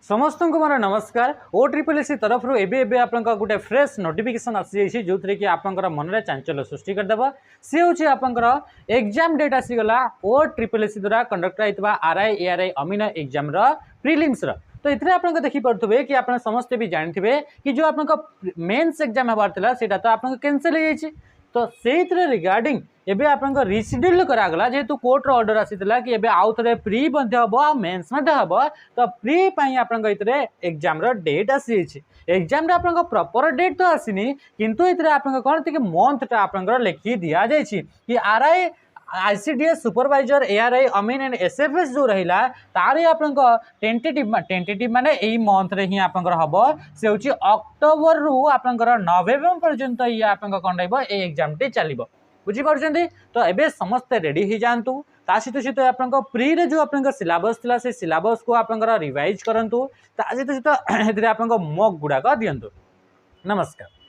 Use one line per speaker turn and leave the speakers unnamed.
समस्त को मोर नमस्कार। ओ ट्रिपल एस तरफ एबे आप गोटे फ्रेश नोटिफिकेशन आसी जाइए जो थी कि आपंकर मन में चांचल्य सृष्टि करदेव। सी हूँ आपंकर एग्जाम डेट आसीगला ओ ट्रिपल एस द्वारा कंडक्ट होता आरआई एआरआई अमीन एग्जाम प्रिलिम्स तो ये आप देखिपे कि आप समस्ते भी जानते कि जो आप मेन्स एग्जाम हबार से तो आप कैंसल हो जाए। तो से रिगार्डिंग एबे आप रिसीड्यूल करागला जेहेतु कोर्ट ऑर्डर आसीला कि एबे आउ थे प्री हम आ मेन्स हम तो प्री आप एग्जाम डेट आसी एग्जाम आप प्रॉपर डेट तो आसनी किंतु ये आप कौन मंथ आप लिखी दि जाए कि आरआई आईसीडीएस सुपरवाइजर एआरआई अमीन एंड एसएफएस जो रहा तार टेंटेटिव माने यही मंथ रे ही आप हम से हूँ अक्टोबर रु आप नवेम्बर पर्यंत ये आप कौन एग्जाम टी चलो बुझीपार। तो ये समस्ते रेडी हो जातु सहित सहित आप प्री रे जो आप सिलेबस था से सिलेबस को आप रिवाइज करूँ सहित सहित आप मक गुड़ाक दिंतु। नमस्कार।